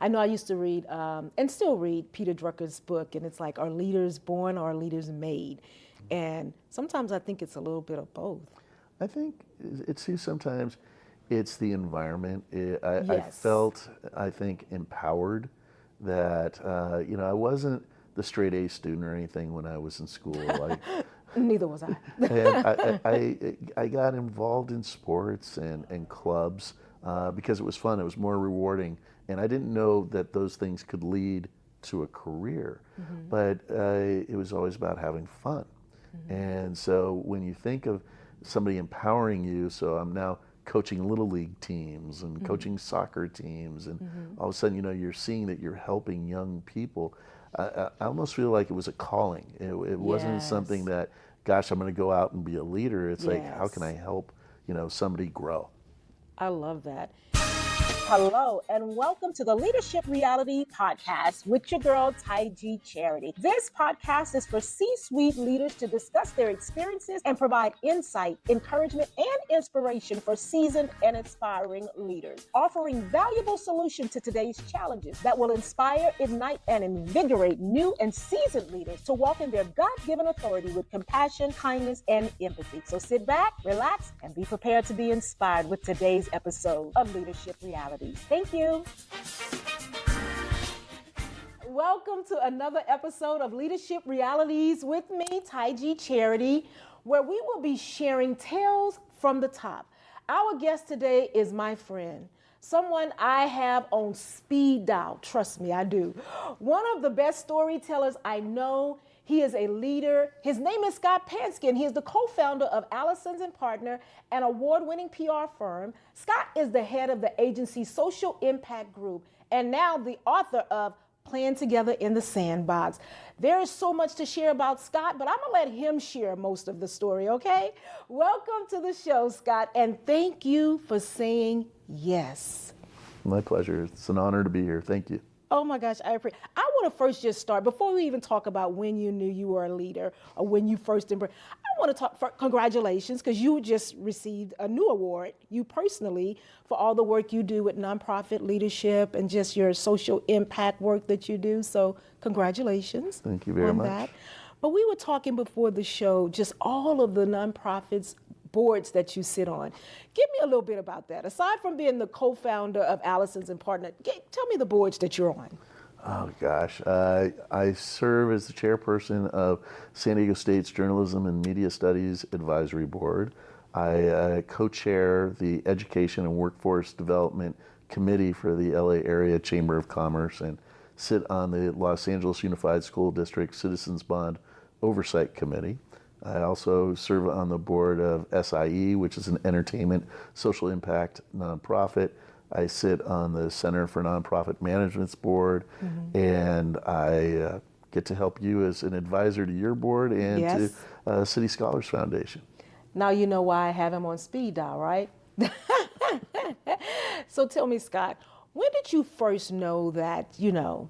I know I used to read and still read Peter Drucker's book, and it's like, are leaders born or are leaders made? And sometimes I think it's a little bit of both. I think it's too sometimes it's the environment. I Yes. felt, I think, empowered that, I wasn't the straight A student or anything when I was in school. Neither was I. And I got involved in sports and clubs because it was fun. It was more rewarding, and I didn't know that those things could lead to a career. But it was always about having fun. And so when you think of somebody empowering you, so I'm now coaching little league teams and coaching soccer teams, and all of a sudden, you're seeing that you're helping young people. I almost feel like it was a calling. It wasn't something that, gosh, I'm going to go out and be a leader. It's like, how can I help, somebody grow? I love that. Hello, and welcome to the Leadership Reality Podcast with your girl, Taiji Charity. This podcast is for C-suite leaders to discuss their experiences and provide insight, encouragement, and inspiration for seasoned and inspiring leaders, offering valuable solutions to today's challenges that will inspire, ignite, and invigorate new and seasoned leaders to walk in their God-given authority with compassion, kindness, and empathy. So sit back, relax, and be prepared to be inspired with today's episode of Leadership Reality. Thank you. Welcome to another episode of Leadership Realities with me, Taiji Charity, where we will be sharing tales from the top. Our guest today is my friend, someone I have on speed dial. Trust me, I do. One of the best storytellers I know. He is a leader. His name is Scott Pansky, and he is the co-founder of Allison's & Partner, an award-winning PR firm. Scott is the head of the agency's Social Impact Group, and now the author of Playing Together in the Sandbox. There is so much to share about Scott, but I'm going to let him share most of the story, okay? Welcome to the show, Scott, and thank you for saying yes. My pleasure. It's an honor to be here. Thank you. Oh my gosh, I want to first just start, before we even talk about when you knew you were a leader or when you first embraced, I want to talk for congratulations, because you just received a new award, you personally, for all the work you do with nonprofit leadership and just your social impact work that you do. So congratulations. Thank you very much. That. But we were talking before the show, just all of the nonprofits boards that you sit on. Give me a little bit about that. Aside from being the co-founder of Allison's & Partner, tell me the boards that you're on. Oh gosh, I serve as the chairperson of San Diego State's Journalism and Media Studies Advisory Board. I co-chair the Education and Workforce Development Committee for the LA Area Chamber of Commerce and sit on the Los Angeles Unified School District Citizens Bond Oversight Committee. I also serve on the board of SIE, which is an entertainment social impact nonprofit. I sit on the Center for Nonprofit Management's board, and I get to help you as an advisor to your board and to City Scholars Foundation. Now you know why I have him on speed dial, right? So tell me, Scott, when did you first know that, you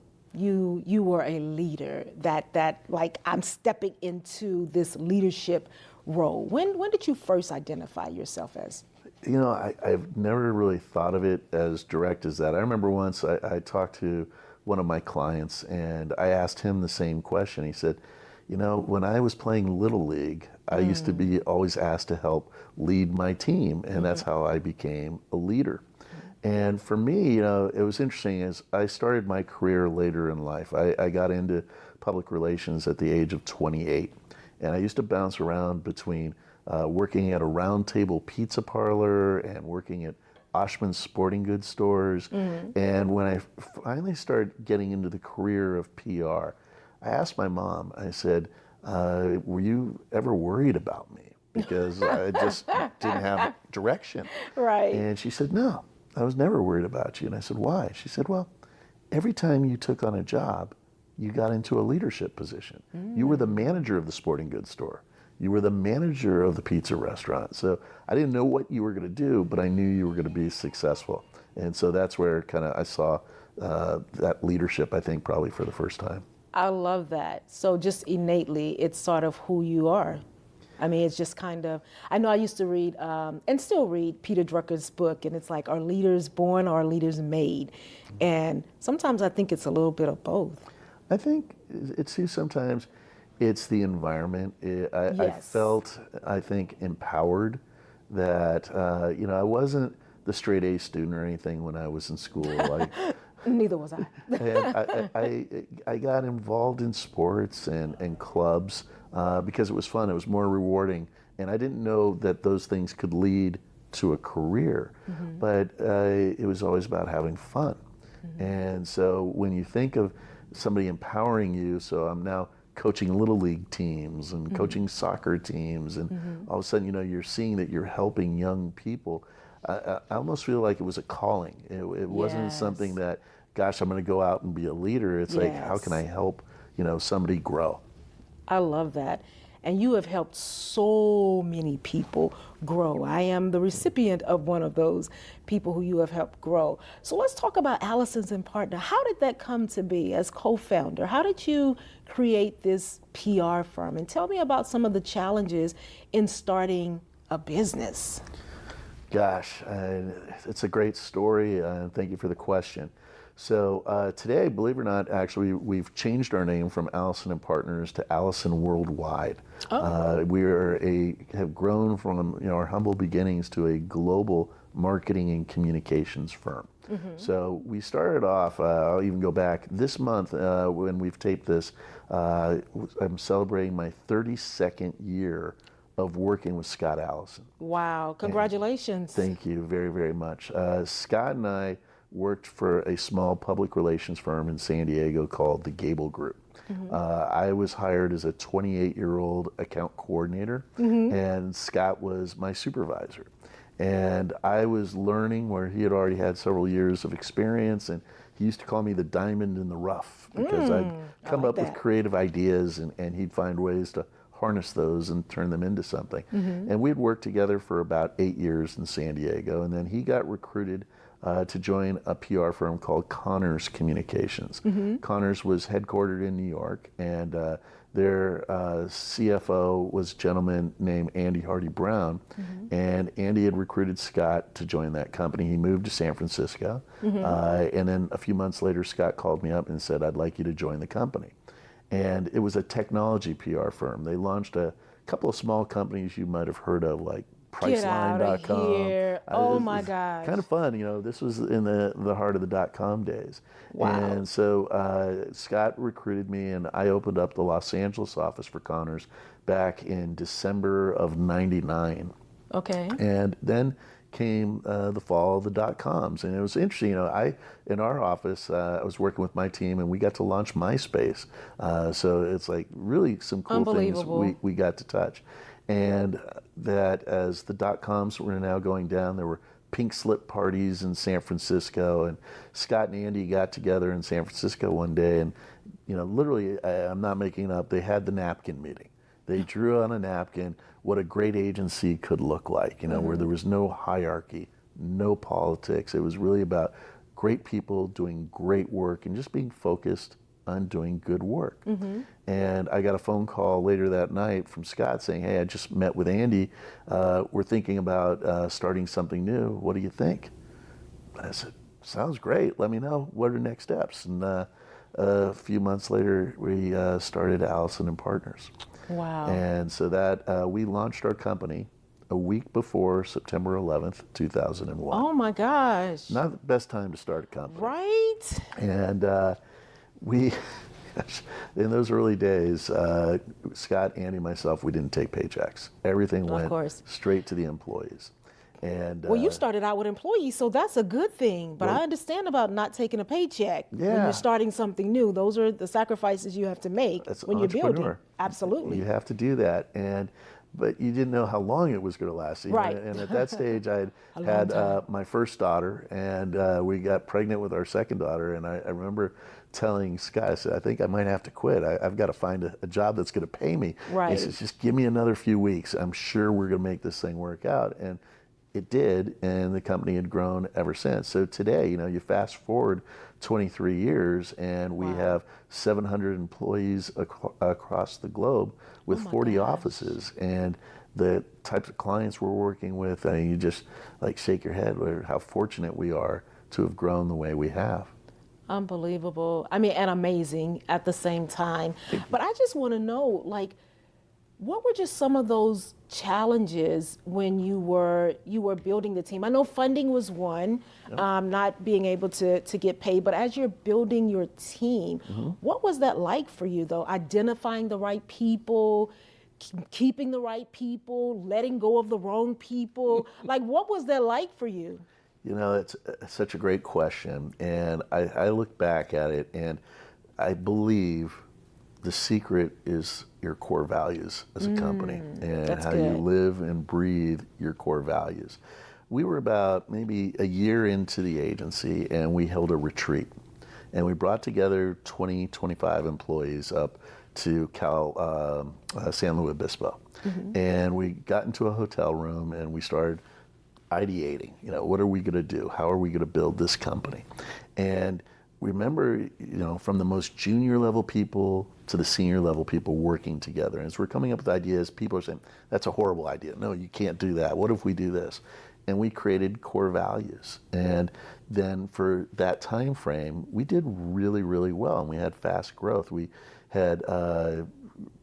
were a leader, that like I'm stepping into this leadership role? When did you first identify yourself as? I've never really thought of it as direct as that. I remember once I talked to one of my clients and I asked him the same question. He said, when I was playing Little League, I used to be always asked to help lead my team, and that's how I became a leader. And for me, it was interesting as I started my career later in life. I got into public relations at the age of 28. And I used to bounce around between working at a Round Table pizza parlor and working at Oshman's sporting goods stores. And when I finally started getting into the career of PR, I asked my mom, I said, were you ever worried about me? Because I just didn't have direction. Right. And she said, no. I was never worried about you. And I said, why? She said, well, every time you took on a job, you got into a leadership position. You were the manager of the sporting goods store. You were the manager of the pizza restaurant. So I didn't know what you were going to do, but I knew you were going to be successful. And so that's where kind of I saw that leadership, I think, probably for the first time. I love that. So just innately, it's sort of who you are. I mean, it's just kind of, I know I used to read and still read Peter Drucker's book, and it's like, are leaders born or are leaders made? And sometimes I think it's a little bit of both. I think it's too, sometimes it's the environment. I Yes. felt, I think, empowered that, I wasn't the straight A student or anything when I was in school. Neither was I. And I got involved in sports and clubs because it was fun. It was more rewarding, and I didn't know that those things could lead to a career. But it was always about having fun. And so when you think of somebody empowering you, so I'm now coaching little league teams and coaching soccer teams, and all of a sudden, you're seeing that you're helping young people. I almost feel like it was a calling. It wasn't Yes. something that, gosh, I'm going to go out and be a leader. It's like, how can I help, somebody grow? I love that. And you have helped so many people grow. I am the recipient of one of those people who you have helped grow. So let's talk about Allison's and Partner. How did that come to be as co-founder? How did you create this PR firm? And tell me about some of the challenges in starting a business. Gosh, it's a great story. Thank you for the question. So today, believe it or not, actually, we've changed our name from Allison and Partners to Allison Worldwide. Have grown from our humble beginnings to a global marketing and communications firm. So we started off. I'll even go back this month when we've taped this. I'm celebrating my 32nd year of working with Scott Allison. Wow, congratulations. And thank you very, very much. Scott and I worked for a small public relations firm in San Diego called the Gable Group. I was hired as a 28-year-old account coordinator, and Scott was my supervisor. And I was learning where he had already had several years of experience, and he used to call me the diamond in the rough because I'd come up with creative ideas, and he'd find ways to harness those and turn them into something. And we'd worked together for about 8 years in San Diego, and then he got recruited to join a PR firm called Connors Communications. Connors was headquartered in New York, and their CFO was a gentleman named Andy Hardy Brown, and Andy had recruited Scott to join that company. He moved to San Francisco, and then a few months later, Scott called me up and said, "I'd like you to join the company." And it was a technology PR firm. They launched a couple of small companies you might have heard of, like Priceline.com. Get out of here. Oh my gosh. Kind of fun, this was in the heart of the .com days. Wow. And so Scott recruited me, and I opened up the Los Angeles office for Connors back in December of '99. Okay. And then came the fall of the .coms, and it was interesting. In our office, I was working with my team, and we got to launch MySpace. So it's like really some cool things we got to touch. And that as the .coms were now going down, there were pink slip parties in San Francisco, and Scott and Andy got together in San Francisco one day, and literally, I'm not making it up, they had the napkin meeting. They drew on a napkin what a great agency could look like, where there was no hierarchy, no politics. It was really about great people doing great work and just being focused on doing good work. And I got a phone call later that night from Scott saying, "Hey, I just met with Andy. We're thinking about starting something new. What do you think?" I said, "Sounds great. Let me know. What are the next steps?" And a few months later, we started Allison and Partners. Wow. And so that we launched our company a week before September 11th, 2001. Oh my gosh. Not the best time to start a company. Right? And we, in those early days, Scott, Andy, myself, we didn't take paychecks. Everything went straight to the employees. And well, you started out with employees, so that's a good thing. But I understand about not taking a paycheck when you're starting something new. Those are the sacrifices you have to make when you're building. Absolutely. You have to do that. But you didn't know how long it was going to last. Right. And at that stage, I had my first daughter, and we got pregnant with our second daughter. And I remember telling Scott, I said, "I think I might have to quit. I've got to find a job that's going to pay me." Right. He says, "Just give me another few weeks. I'm sure we're going to make this thing work out." And it did, and the company had grown ever since. So today, you fast forward 23 years, and we have 700 employees across the globe with 40 offices. And the types of clients we're working with, I mean, you just like shake your head at how fortunate we are to have grown the way we have. Unbelievable. I mean, and amazing at the same time. But I just want to know, like, what were just some of those challenges when you were building the team? I know funding was one, not being able to get paid, but as you're building your team, what was that like for you though? Identifying the right people, keeping the right people, letting go of the wrong people. Like, what was that like for you? It's such a great question. And I look back at it, and I believe the secret is your core values as a company, and how you live and breathe your core values. We were about maybe a year into the agency, and we held a retreat. And we brought together 20, 25 employees up to San Luis Obispo. And we got into a hotel room, and we started ideating, what are we going to do? How are we going to build this company? And remember, from the most junior level people to the senior level people working together. And as we're coming up with ideas, people are saying, that's a horrible idea. No, you can't do that. What if we do this? And we created core values. And then for that time frame, we did really, really well. And we had fast growth. We had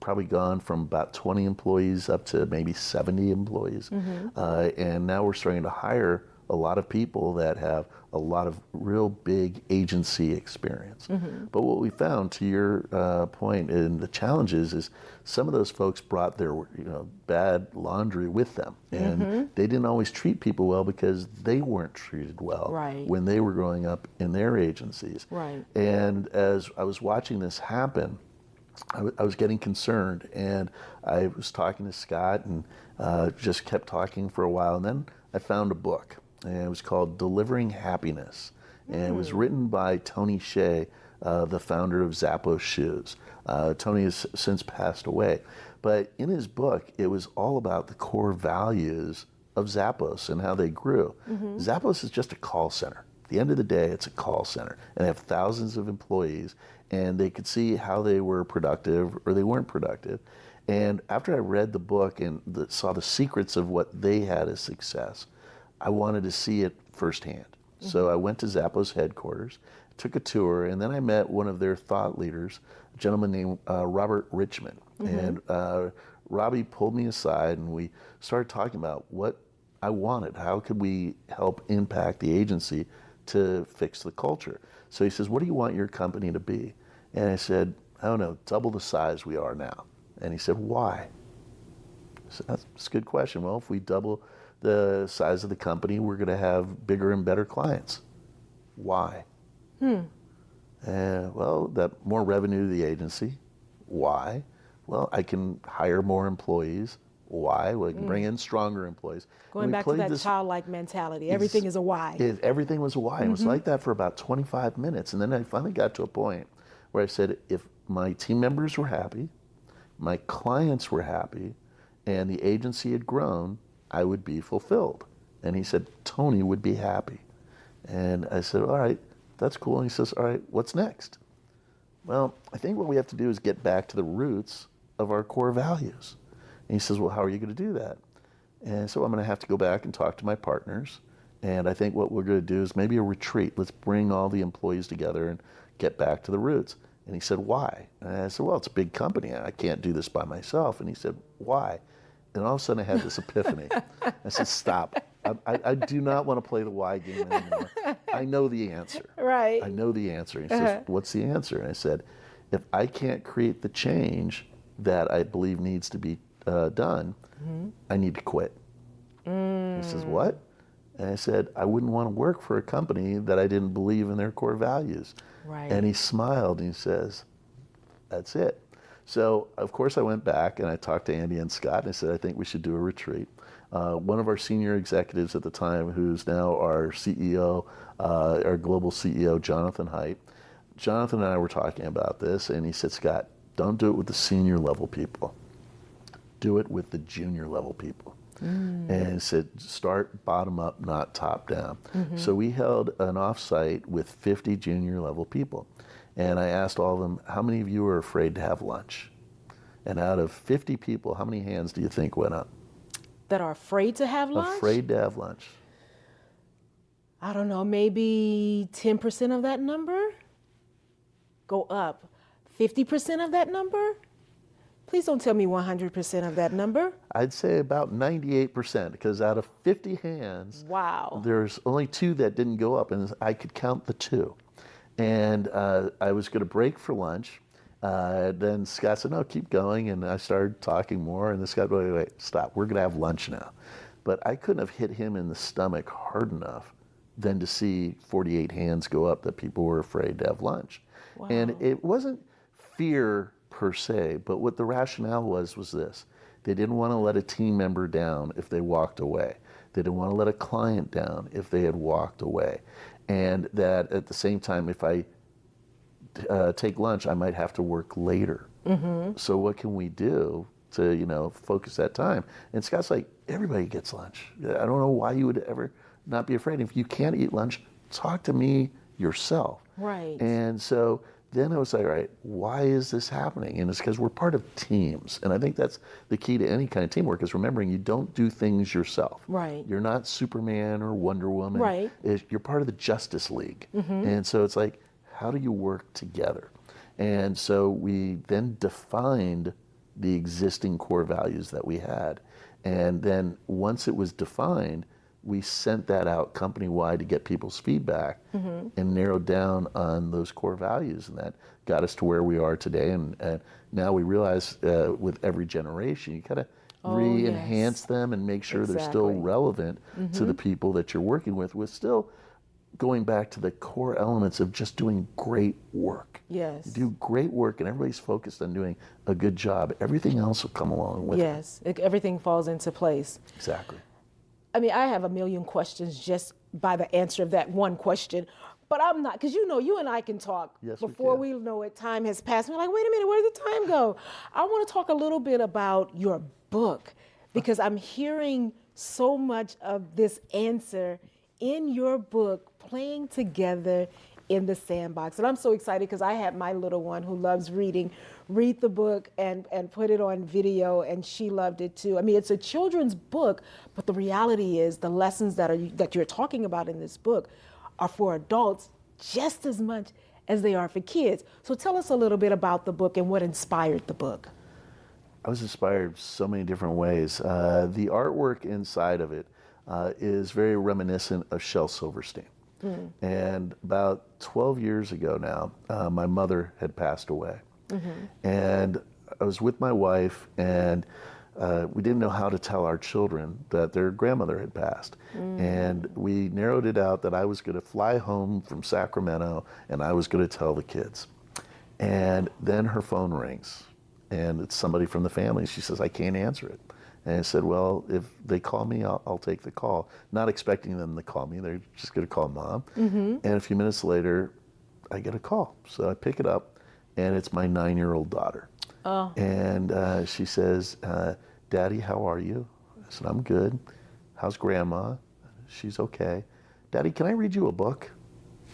probably gone from about 20 employees up to maybe 70 employees. And now we're starting to hire a lot of people that have a lot of real big agency experience. But what we found, to your point, and the challenges is some of those folks brought their bad laundry with them, and they didn't always treat people well because they weren't treated well when they were growing up in their agencies. And as I was watching this happen, I was getting concerned, and I was talking to Scott, and just kept talking for a while, and then I found a book. And it was called Delivering Happiness. And it was written by Tony Hsieh, the founder of Zappos Shoes. Tony has since passed away. But in his book, it was all about the core values of Zappos and how they grew. Zappos is just a call center. At the end of the day, it's a call center. And they have thousands of employees, and they could see how they were productive or they weren't productive. And after I read the book and saw the secrets of what they had as success, I wanted to see it firsthand. So I went to Zappos headquarters, took a tour, and then I met one of their thought leaders, a gentleman named Robert Richmond. And Robbie pulled me aside, and we started talking about what I wanted. How could we help impact the agency to fix the culture? So he says, what do you want your company to be? And I said, I don't know, double the size we are now. And he said, why? I said, that's a good question. Well, if we double the size of the company, we're going to have bigger and better clients. Why? Well, that more revenue to the agency. Why? Well, I can hire more employees. Why? Well, I can bring in stronger employees. Going back to that childlike mentality. Everything is a why. Everything was a why. It was like that for about 25 minutes. And then I finally got to a point where I said, if my team members were happy, my clients were happy, and the agency had grown, I would be fulfilled. And he said, Tony would be happy. And I said, all right, that's cool. And he says, all right, what's next? Well, I think what we have to do is get back to the roots of our core values. And he says, well, how are you going to do that? And so I'm going to have to go back and talk to my partners. And I think what we're going to do is maybe a retreat. Let's bring all the employees together and get back to the roots. And he said, why? And I said, well, it's a big company. I can't do this by myself. And he said, why? And all of a sudden I had this epiphany. I said, stop. I do not want to play the why game anymore. I know the answer. I know the answer. And he says, what's the answer? And I said, if I can't create the change that I believe needs to be done, I need to quit. He says, what? And I said, I wouldn't want to work for a company that I didn't believe in their core values. And he smiled and he says, that's it. So, of course, I went back and I talked to Andy and Scott, and I said, I think we should do a retreat. One of our senior executives at the time, who's now our CEO, our global CEO, Jonathan Haidt, Jonathan and I were talking about this, and he said, Scott, don't do it with the senior level people. Do it with the junior level people. And he said, start bottom up, not top down. So we held an offsite with 50 junior level people. And I asked all of them, how many of you are afraid to have lunch? And out of 50 people, how many hands do you think went up? That are afraid to have lunch? Afraid to have lunch. I don't know, maybe 10% of that number? Go up. 50% of that number? Please don't tell me 100% of that number. I'd say about 98%, because out of 50 hands, Wow. there's only 2 that didn't go up, and I could count the 2. And I was going to break for lunch. Then Scott said, no, keep going. And I started talking more, and this guy, wait, stop. We're going to have lunch now. But I couldn't have hit him in the stomach hard enough than to see 48 hands go up that people were afraid to have lunch. Wow. And it wasn't fear per se, but what the rationale was this. They didn't want to let a team member down if they walked away. They didn't want to let a client down if they had walked away. And that at the same time, if I take lunch, I might have to work later. So what can we do to, focus that time? And Scott's like, everybody gets lunch. I don't know why you would ever not be afraid. If you can't eat lunch, talk to me yourself. Right. And so then I was like, all right, why is this happening? And it's because we're part of teams. And I think that's the key to any kind of teamwork, is remembering you don't do things yourself. Right. You're not Superman or Wonder Woman. Right. You're part of the Justice League. And so it's like, how do you work together? And so we then defined the existing core values that we had. And then once it was defined, we sent that out company-wide to get people's feedback and narrowed down on those core values. And that got us to where we are today. And now we realize with every generation, you gotta re-enhance them and make sure they're still relevant to the people that you're working with still going back to the core elements of just doing great work. Yes. You do great work and everybody's focused on doing a good job. Everything else will come along with it. Yes, everything falls into place. Exactly. I mean, I have a million questions just by the answer of that one question, but I'm not, because you and I can talk. Yes, before we know it, time has passed. We're like, wait a minute, where did the time go? I want to talk a little bit about your book, because I'm hearing so much of this answer in your book, Playing Together in the Sandbox. And I'm so excited because I had my little one who loves reading read the book and put it on video, and she loved it too. I mean, it's a children's book, but the reality is the lessons that you're talking about in this book are for adults just as much as they are for kids. So tell us a little bit about the book and what inspired the book. I was inspired so many different ways. The artwork inside of it is very reminiscent of Shel Silverstein. And about 12 years ago now, my mother had passed away. And I was with my wife, and we didn't know how to tell our children that their grandmother had passed. And we narrowed it out that I was going to fly home from Sacramento, and I was going to tell the kids. And then her phone rings, and it's somebody from the family. She says, I can't answer it. And I said, well, if they call me, I'll take the call. Not expecting them to call me. They're just going to call Mom. And a few minutes later, I get a call. So I pick it up, and it's my 9-year-old daughter. Oh. And she says, Daddy, how are you? I said, I'm good. How's Grandma? She's okay. Daddy, can I read you a book?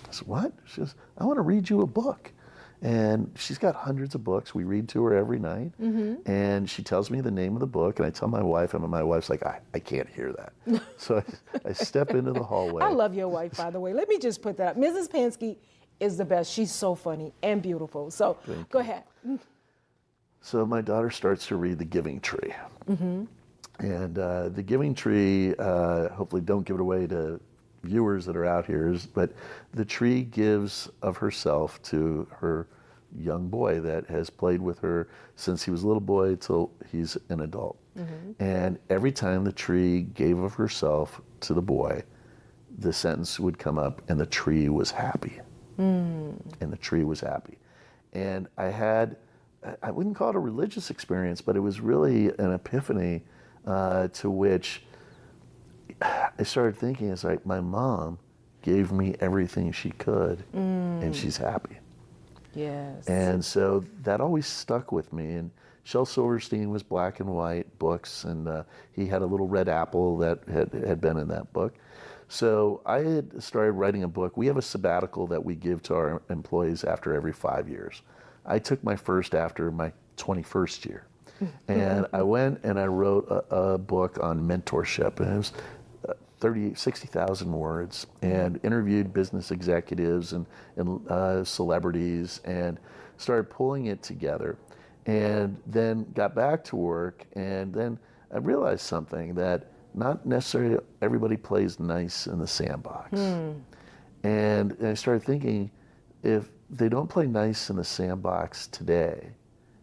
I said, what? She says, I want to read you a book. And she's got hundreds of books. We read to her every night. And she tells me the name of the book, and I tell my wife, and my wife's like, I can't hear that. So I step into the hallway. I love your wife, by the way. Let me just put that up. Mrs. Pansky is the best. She's so funny and beautiful. So go ahead. So my daughter starts to read The Giving Tree. And The Giving Tree, hopefully don't give it away to viewers that are out here, but the tree gives of herself to her young boy that has played with her since he was a little boy till he's an adult. And every time the tree gave of herself to the boy, the sentence would come up, and the tree was happy. And the tree was happy. And I wouldn't call it a religious experience, but it was really an epiphany to which I started thinking, it's like, my mom gave me everything she could, and she's happy. Yes. And so that always stuck with me. And Shel Silverstein was black and white books, and he had a little red apple that had been in that book. So I had started writing a book. We have a sabbatical that we give to our employees after every 5 years. I took my first after my 21st year. And I went and I wrote a book on mentorship, and it was 60,000 words, and interviewed business executives and celebrities, and started pulling it together, and then got back to work. And then I realized something, that not necessarily everybody plays nice in the sandbox. And I started thinking, if they don't play nice in the sandbox today,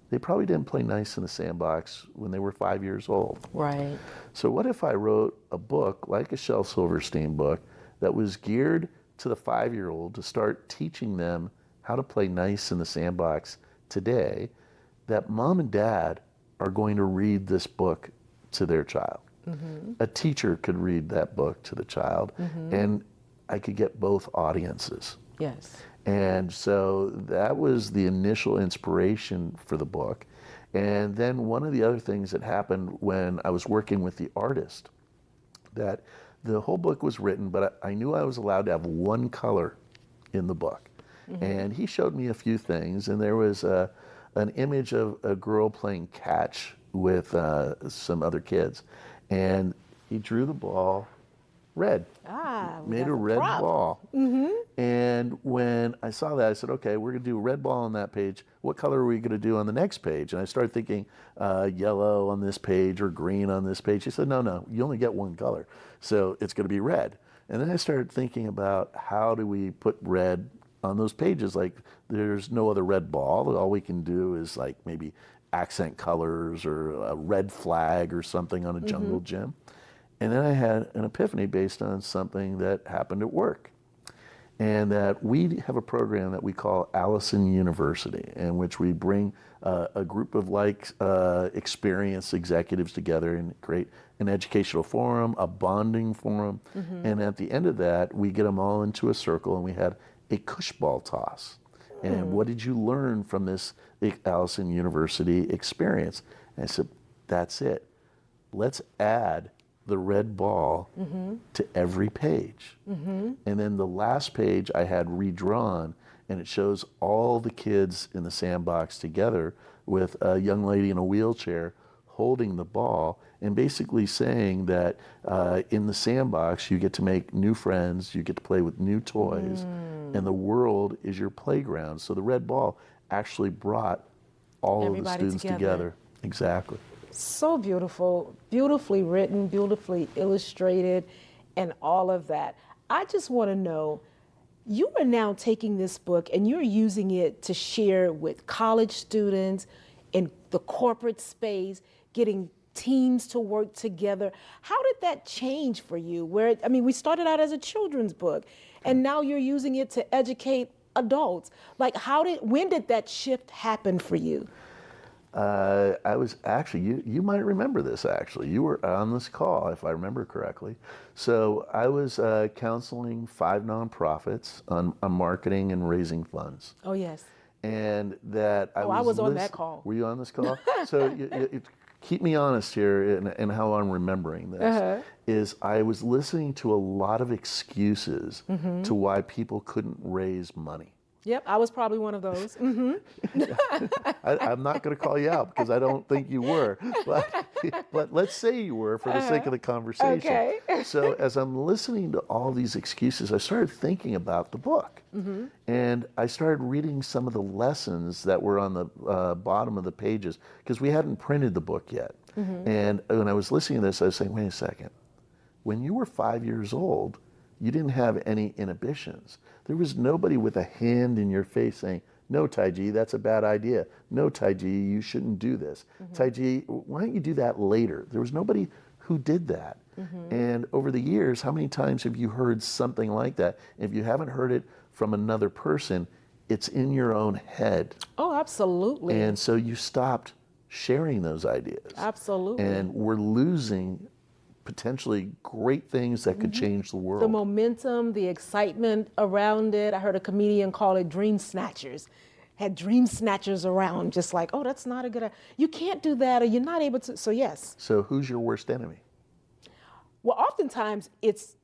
they probably didn't play nice in the sandbox when they were 5 years old. Right. So what if I wrote a book like a Shel Silverstein book that was geared to the 5-year-old to start teaching them how to play nice in the sandbox today, that mom and dad are going to read this book to their child. A teacher could read that book to the child, and I could get both audiences. Yes. And so that was the initial inspiration for the book. And then one of the other things that happened when I was working with the artist, that the whole book was written, but I knew I was allowed to have one color in the book. And he showed me a few things, and there was an image of a girl playing catch with some other kids. And he drew the ball red. Made a red ball. And when I saw that, I said, okay, we're going to do a red ball on that page. What color are we going to do on the next page? And I started thinking yellow on this page or green on this page. He said, no, you only get one color. So it's going to be red. And then I started thinking about, how do we put red on those pages? Like, there's no other red ball. All we can do is like maybe accent colors or a red flag or something on a jungle gym. And then I had an epiphany based on something that happened at work. And that we have a program that we call Allison University, in which we bring a group of experienced executives together and create an educational forum, a bonding forum. And at the end of that, we get them all into a circle, and we had a cushball toss. And what did you learn from this Allison University experience? And I said, that's it. Let's add the red ball to every page. And then the last page I had redrawn, and it shows all the kids in the sandbox together with a young lady in a wheelchair holding the ball, and basically saying that in the sandbox you get to make new friends, you get to play with new toys, and the world is your playground. So the red ball actually brought all of the students together. Exactly. So beautiful, beautifully written, beautifully illustrated, and all of that. I just want to know, you are now taking this book and you're using it to share with college students in the corporate space, getting teams to work together. How did that change for you? We started out as a children's book, and now you're using it to educate adults. Like, when did that shift happen for you? I was actually, you might remember this actually. You were on this call, if I remember correctly. So I was counseling 5 nonprofits on marketing and raising funds. Oh, yes. And that I was on that call. Were you on this call? So you keep me honest here in how I'm remembering this. Is I was listening to a lot of excuses to why people couldn't raise money. Yep, I was probably one of those. I'm not going to call you out because I don't think you were, but let's say you were for the sake of the conversation. Okay. So as I'm listening to all these excuses, I started thinking about the book, and I started reading some of the lessons that were on the bottom of the pages, because we hadn't printed the book yet. And when I was listening to this, I was saying, wait a second. When you were 5 years old, you didn't have any inhibitions. There was nobody with a hand in your face saying, no, Taiji, that's a bad idea. No, Taiji, you shouldn't do this. Taiji, why don't you do that later? There was nobody who did that. And over the years, how many times have you heard something like that? If you haven't heard it from another person, it's in your own head. Oh, absolutely. And so you stopped sharing those ideas. Absolutely. And we're losing potentially great things that could change the world. The momentum, the excitement around it. I heard a comedian call it dream snatchers. had dream snatchers around, just like, oh, that's not a good, you can't do that, or you're not able to. So yes. So who's your worst enemy? Well, oftentimes it's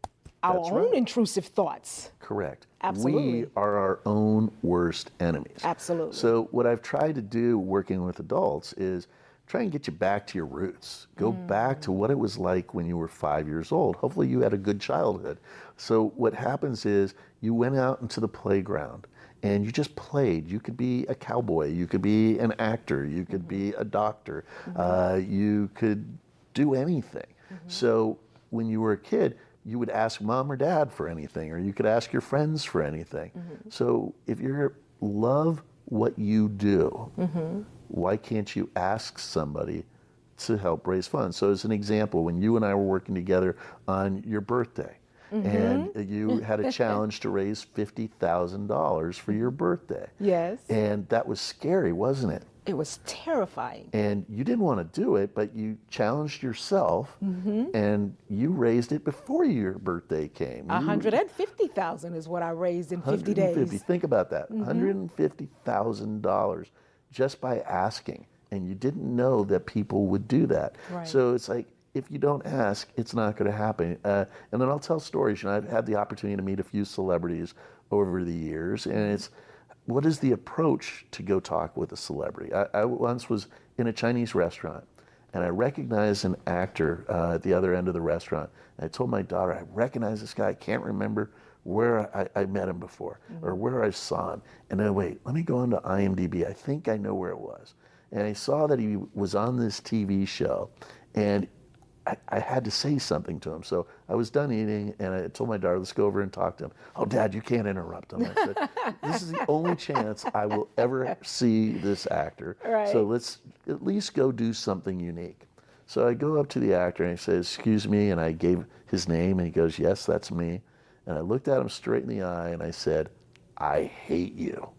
our That's own right. intrusive thoughts. Correct. Absolutely. We are our own worst enemies. Absolutely. So what I've tried to do working with adults is try and get you back to your roots. Go back to what it was like when you were 5 years old. Hopefully you had a good childhood. So what happens is you went out into the playground and you just played. You could be a cowboy, you could be an actor, you could be a doctor, you could do anything. So when you were a kid, you would ask mom or dad for anything, or you could ask your friends for anything. So if you love what you do, why can't you ask somebody to help raise funds? So as an example, when you and I were working together on your birthday, and you had a challenge to raise $50,000 for your birthday. Yes. And that was scary, wasn't it? It was terrifying. And you didn't want to do it, but you challenged yourself, and you raised it before your birthday came. 150,000 is what I raised in 50 days. Think about that. $150,000 just by asking. And you didn't know that people would do that. Right. So it's like, if you don't ask, it's not going to happen. And then I'll tell stories. You know, I've had the opportunity to meet a few celebrities over the years, and it's, what is the approach to go talk with a celebrity? I once was in a Chinese restaurant, and I recognized an actor at the other end of the restaurant. And I told my daughter, I recognize this guy. I can't remember where I met him before or where I saw him. And then, wait, let me go into IMDb. I think I know where it was. And I saw that he was on this TV show, and I had to say something to him. So I was done eating, and I told my daughter, let's go over and talk to him. Oh, Dad, you can't interrupt him. I said, this is the only chance I will ever see this actor. Right. So let's at least go do something unique. So I go up to the actor, and I say, excuse me, and I gave his name, and he goes, yes, that's me. And I looked at him straight in the eye, and I said, I hate you.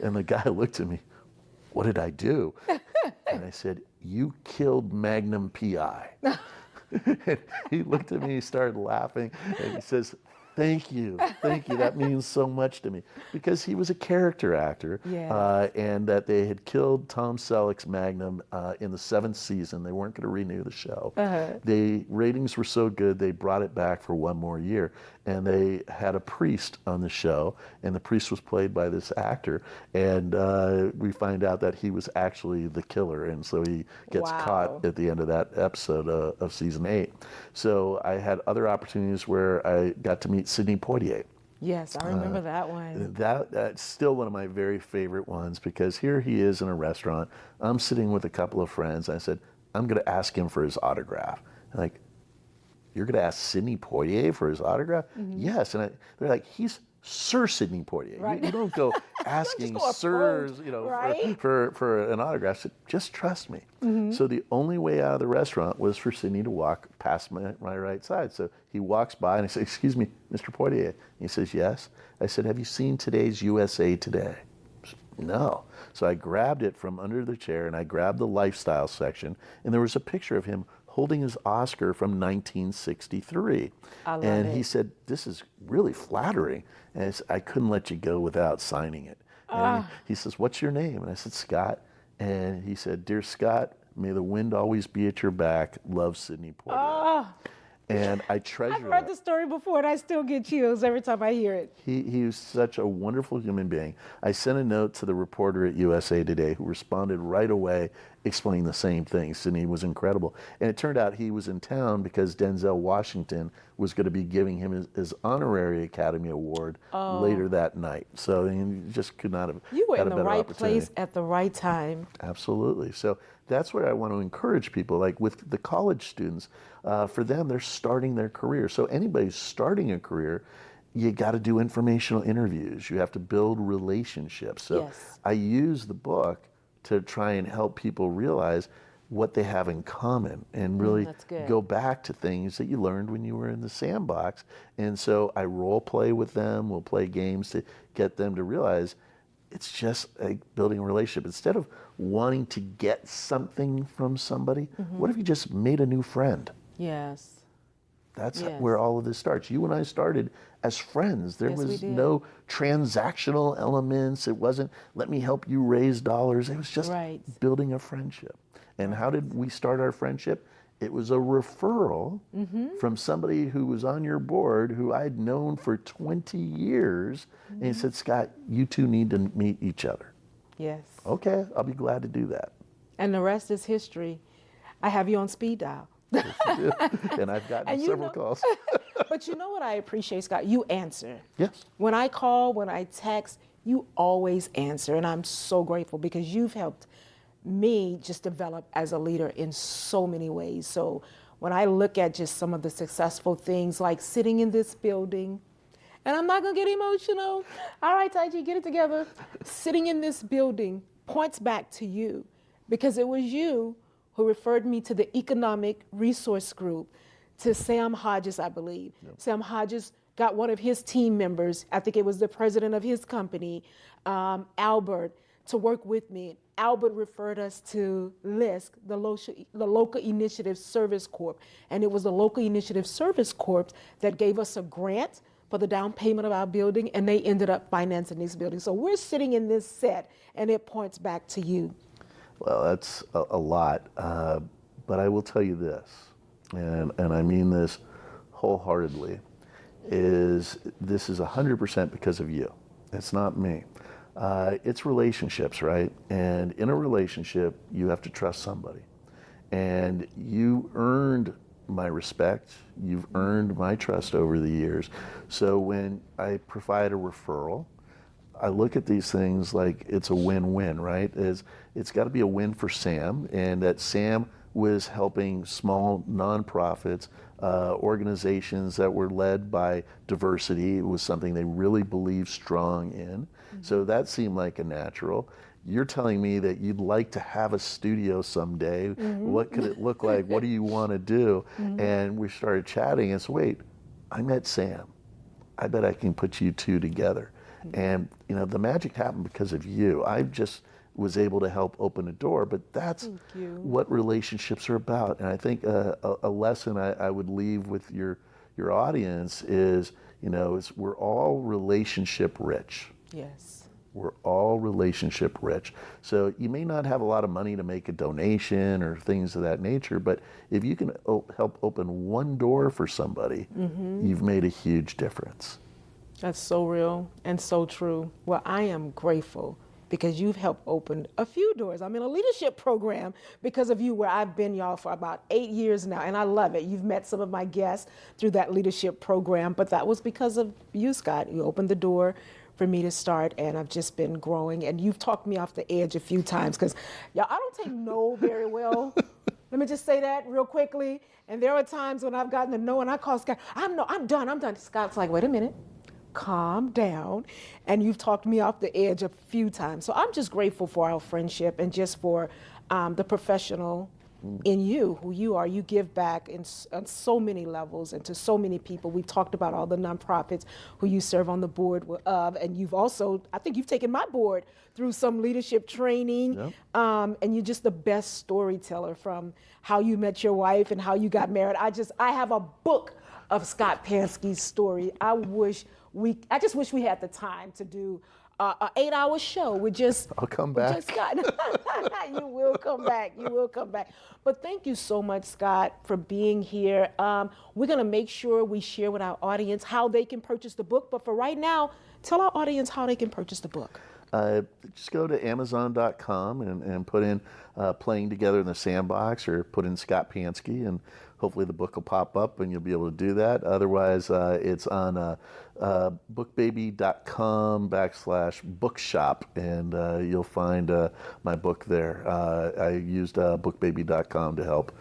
And the guy looked at me, what did I do? And I said, you killed Magnum P.I. And he looked at me, he started laughing, and he says, thank you, that means so much to me. Because he was a character actor, and that they had killed Tom Selleck's Magnum in the 7th season. They weren't going to renew the show. The ratings were so good, they brought it back for one more year. And they had a priest on the show, and the priest was played by this actor. And we find out that he was actually the killer, and so he gets caught at the end of that episode of season 8. So I had other opportunities where I got to meet Sidney Poitier. Yes, I remember that one. That's still one of my very favorite ones, because here he is in a restaurant. I'm sitting with a couple of friends. I said, I'm going to ask him for his autograph. And like, you're going to ask Sidney Poitier for his autograph? Yes. And they're like, he's Sir Sidney Poitier. Right. You don't go asking sirs, for an autograph. So just trust me. So the only way out of the restaurant was for Sidney to walk past my right side. So he walks by, and I say, excuse me, Mr. Poitier. And he says, yes. I said, have you seen today's USA Today? No. So I grabbed it from under the chair, and I grabbed the lifestyle section, and there was a picture of him holding his Oscar from 1963. And he said, this is really flattering. And I couldn't let you go without signing it. And he says, what's your name? And I said, Scott. And he said, dear Scott, may the wind always be at your back. Love, Sidney Poitier. And I treasure I've heard the story before, and I still get chills every time I hear it. He was such a wonderful human being. I sent a note to the reporter at USA Today, who responded right away, explaining the same thing. Sidney was incredible. And it turned out he was in town because Denzel Washington was going to be giving him his honorary Academy Award later that night. So you just could not have You were had in a the better right opportunity. place at the right time. Absolutely. So that's what I want to encourage people, like with the college students. For them, they're starting their career. So anybody who's starting a career, you got to do informational interviews. You have to build relationships. So I use the book to try and help people realize what they have in common and really go back to things that you learned when you were in the sandbox. And so I role play with them. We'll play games to get them to realize it's just like building a relationship. Instead of wanting to get something from somebody, what if you just made a new friend? Yes. That's Yes. where all of this starts. You and I started as friends. There Yes, we was did. no transactional elements. It wasn't, let me help you raise dollars. It was just Right. building a friendship. And how did we start our friendship? It was a referral from somebody who was on your board who I'd known for 20 years. And he said, Scott, you two need to meet each other. Yes. Okay, I'll be glad to do that. And the rest is history. I have you on speed dial. And I've gotten And you several know- calls. But you know what I appreciate, Scott? You answer. Yes. When I call, when I text, you always answer. And I'm so grateful because you've helped me just develop as a leader in so many ways. So when I look at just some of the successful things like sitting in this building, and I'm not gonna get emotional. All right, Taiji, get it together. Sitting in this building points back to you because it was you who referred me to the Economic Resource Group, to Sam Hodges, I believe. Sam Hodges got one of his team members, I think it was the president of his company, Albert, to work with me. Albert referred us to LISC, the Local Initiative Service Corp. And it was the Local Initiative Service Corp that gave us a grant for the down payment of our building, and they ended up financing this building. So we're sitting in this set, and it points back to you. Well, that's a lot. But I will tell you this, and I mean this wholeheartedly, is this is 100% because of you. It's not me. It's relationships, right? And in a relationship, you have to trust somebody. And you earned my respect. You've earned my trust over the years. So when I provide a referral, I look at these things like it's a win-win, right? It's got to be a win for Sam, and that Sam was helping small nonprofits, organizations that were led by diversity. It was something they really believed strong in. So that seemed like a natural. You're telling me that you'd like to have a studio someday. What could it look like? What do you want to do? And we started chatting and said, wait, I met Sam. I bet I can put you two together. And you know, the magic happened because of you. I just was able to help open a door, but that's what relationships are about. And I think a lesson I would leave with your audience is, you know, is we're all relationship rich. Yes. We're all relationship rich. So you may not have a lot of money to make a donation or things of that nature, but if you can help open one door for somebody, you've made a huge difference. That's so real and so true. Well, I am grateful because you've helped open a few doors. I'm in a leadership program because of you where I've been, y'all, for about 8 years now, and I love it. You've met some of my guests through that leadership program, but that was because of you, Scott. You opened the door for me to start, and I've just been growing, and you've talked me off the edge a few times because, y'all, I don't take no very well. Let me just say that real quickly. And there are times when I've gotten to no, and I call Scott, I'm done. Scott's like, wait a minute. Calm down. And you've talked me off the edge a few times. So I'm just grateful for our friendship and just for the professional in you, who you are. You give back on so many levels and to so many people. We've talked about all the nonprofits who you serve on the board of, and you've also, I think you've taken my board through some leadership training, and you're just the best storyteller, from how you met your wife and how you got married. I have a book of Scott Pansky's story. I just wish we had the time to do an 8-hour show with just. I'll come back. Just Scott. You will come back. You will come back. But thank you so much, Scott, for being here. We're going to make sure we share with our audience how they can purchase the book. But for right now, tell our audience how they can purchase the book. Just go to Amazon.com and put in Playing Together in the Sandbox, or put in Scott Pansky, and hopefully the book will pop up and you'll be able to do that. Otherwise, it's on bookbaby.com/bookshop, and you'll find my book there. I used bookbaby.com to help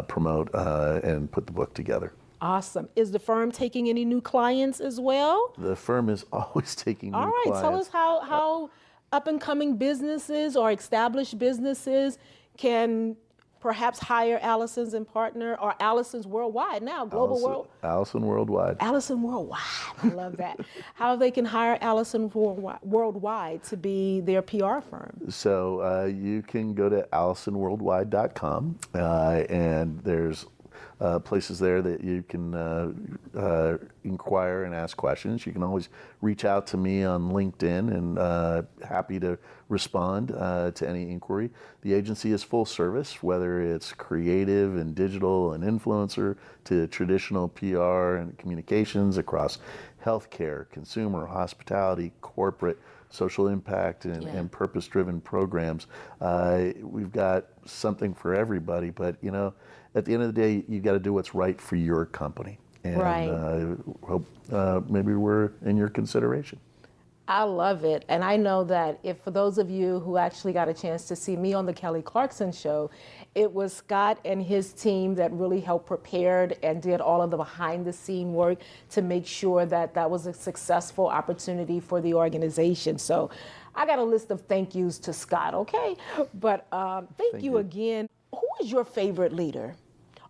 promote and put the book together. Awesome. Is the firm taking any new clients as well? The firm is always taking new All right, clients. tell us how up-and-coming businesses or established businesses can perhaps hire Allison's and partner, or Allison's Worldwide now, Global World. Allison Worldwide. Allison Worldwide, I love that. How they can hire Allison Worldwide to be their PR firm. So you can go to AllisonWorldwide.com, and there's places there that you can inquire and ask questions. You can always reach out to me on LinkedIn, and happy to respond to any inquiry. The agency is full service, whether it's creative and digital and influencer to traditional PR and communications across healthcare, consumer, hospitality, corporate, social impact, and purpose-driven programs. We've got something for everybody, but at the end of the day, you got to do what's right for your company. And hope maybe we're in your consideration. I love it. And I know that if for those of you who actually got a chance to see me on the Kelly Clarkson show, it was Scott and his team that really helped prepared and did all of the behind the scene work to make sure that that was a successful opportunity for the organization. So I got a list of thank yous to Scott, okay? But thank you again. Who is your favorite leader?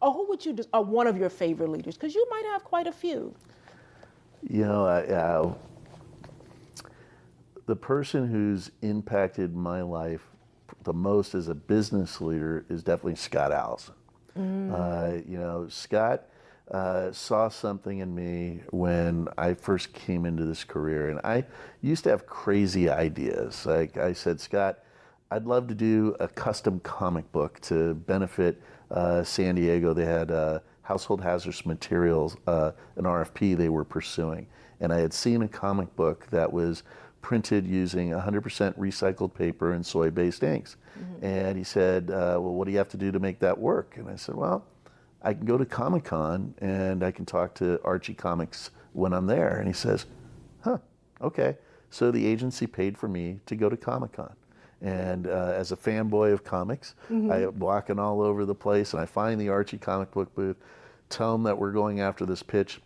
Or who would you, or one of your favorite leaders? Because you might have quite a few. The person who's impacted my life the most as a business leader is definitely Scott Allison. Scott saw something in me when I first came into this career, and I used to have crazy ideas. Like I said, Scott, I'd love to do a custom comic book to benefit San Diego. They had household hazardous materials, an RFP they were pursuing, and I had seen a comic book that was printed using 100% recycled paper and soy-based inks. And he said, well, what do you have to do to make that work? And I said, well, I can go to Comic-Con and I can talk to Archie Comics when I'm there. And he says, okay. So the agency paid for me to go to Comic-Con. And as a fanboy of comics, I'm walking all over the place, and I find the Archie comic book booth, tell them that we're going after this pitch,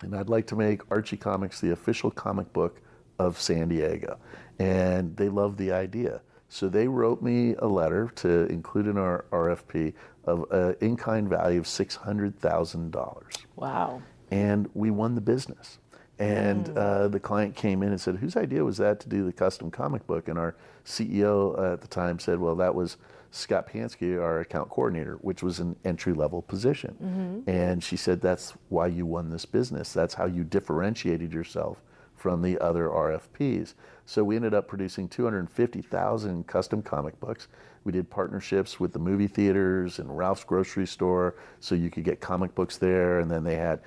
and I'd like to make Archie Comics the official comic book of San Diego. And they loved the idea. So they wrote me a letter to include in our RFP of an in-kind value of $600,000. Wow. And we won the business. And the client came in and said, whose idea was that to do the custom comic book? And our CEO at the time said, well, that was Scott Pansky, our account coordinator, which was an entry-level position. And she said, that's why you won this business. That's how you differentiated yourself from the other RFPs. So we ended up producing 250,000 custom comic books. We did partnerships with the movie theaters and Ralph's grocery store, so you could get comic books there. And then they had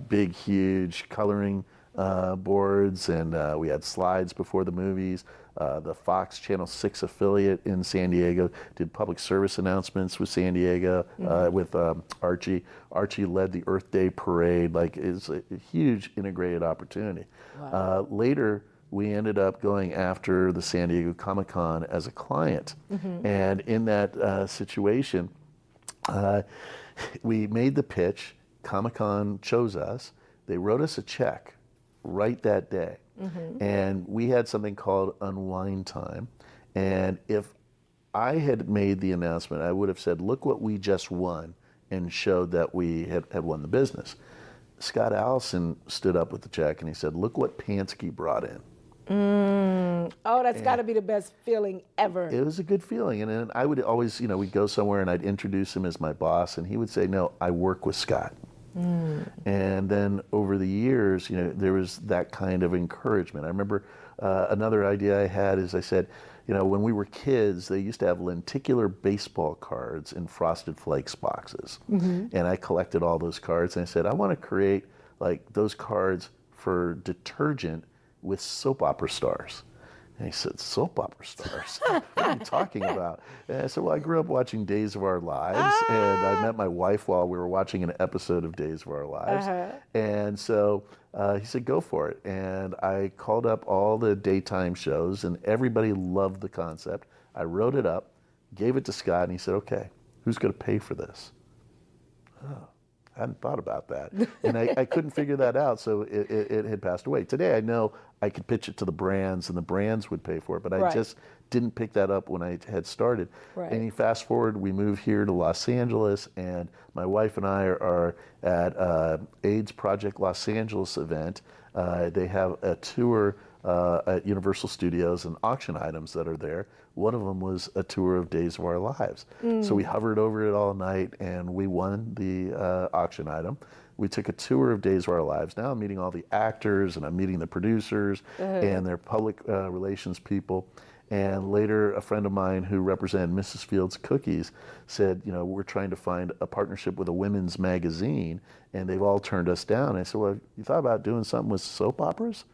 big, huge coloring boards, and we had slides before the movies. The Fox Channel 6 affiliate in San Diego did public service announcements with San Diego, with Archie. Archie led the Earth Day parade. Like, it's a huge integrated opportunity. Wow. Later, we ended up going after the San Diego Comic-Con as a client. And in that situation, we made the pitch. Comic-Con chose us. They wrote us a check right that day. And we had something called unwind time. And if I had made the announcement, I would have said, look what we just won, and showed that we had won the business. Scott Allison stood up with the check and he said, look what Pansky brought in. Oh, that's got to be the best feeling ever. It was a good feeling. And then I would always, we'd go somewhere and I'd introduce him as my boss, and he would say, no, I work with Scott. And then over the years, there was that kind of encouragement. I remember another idea I had is I said, when we were kids, they used to have lenticular baseball cards in Frosted Flakes boxes. And I collected all those cards, and I said, I want to create like those cards for detergent with soap opera stars. And he said, soap opera stars? What are you talking about? And I said, well, I grew up watching Days of Our Lives, and I met my wife while we were watching an episode of Days of Our Lives. And so he said, go for it. And I called up all the daytime shows, and everybody loved the concept. I wrote it up, gave it to Scott, and he said, okay, who's going to pay for this? Oh, I hadn't thought about that. And I couldn't figure that out, so it had passed away. Today I know I could pitch it to the brands, and the brands would pay for it, but I just didn't pick that up when I had started. And you fast forward, we move here to Los Angeles, and my wife and I are at AIDS Project Los Angeles event. They have a tour at Universal Studios and auction items that are there. One of them was a tour of Days of Our Lives. So we hovered over it all night and we won the auction item. We took a tour of Days of Our Lives. Now I'm meeting all the actors and I'm meeting the producers and their public relations people. And later, a friend of mine who represented Mrs. Fields Cookies said, you know, we're trying to find a partnership with a women's magazine, and they've all turned us down. I said, well, you thought about doing something with soap operas?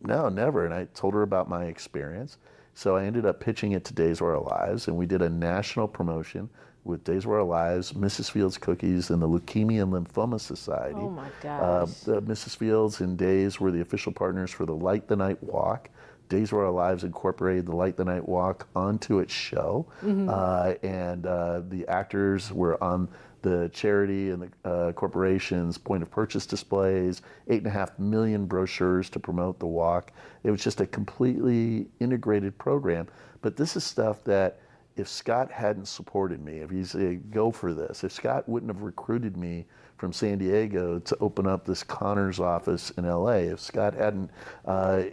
No, never. And I told her about my experience. So I ended up pitching it to Days of Our Lives, and we did a national promotion with Days of Our Lives, Mrs. Fields Cookies, and the Leukemia and Lymphoma Society. Oh my gosh. Mrs. Fields and Days were the official partners for the Light the Night Walk. Days of Our Lives incorporated the Light the Night Walk onto its show, and the actors were on the charity and the corporation's point of purchase displays, 8.5 million brochures to promote the walk. It was just a completely integrated program. But this is stuff that if Scott hadn't supported me, if he said, go for this, if Scott wouldn't have recruited me from San Diego to open up this Connors office in LA, if Scott hadn't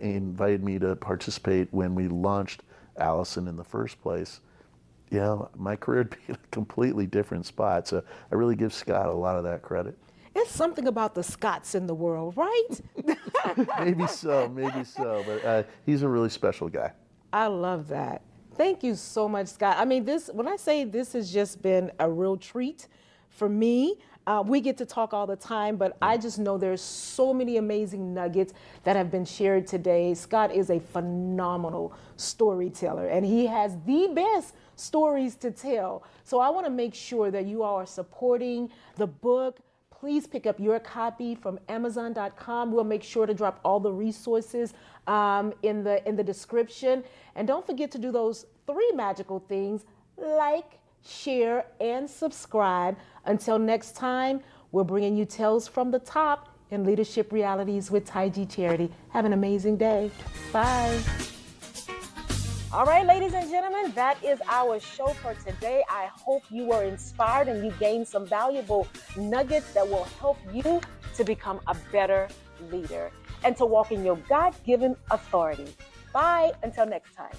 invited me to participate when we launched Allison in the first place, you know, my career would be in a completely different spot. So I really give Scott a lot of that credit. It's something about the Scotts in the world, right? Maybe so, but he's a really special guy. I love that. Thank you so much, Scott. I mean, when I say this has just been a real treat for me, we get to talk all the time, but I just know there's so many amazing nuggets that have been shared today. Scott is a phenomenal storyteller, and he has the best stories to tell. So I want to make sure that you all are supporting the book. Please pick up your copy from Amazon.com. We'll make sure to drop all the resources in the description. And don't forget to do those 3 magical things: like, share, and subscribe. Until next time, we're bringing you Tales from the Top in Leadership Realities with Taiji Charity. Have an amazing day. Bye. All right, ladies and gentlemen, that is our show for today. I hope you were inspired and you gained some valuable nuggets that will help you to become a better leader and to walk in your God-given authority. Bye, until next time.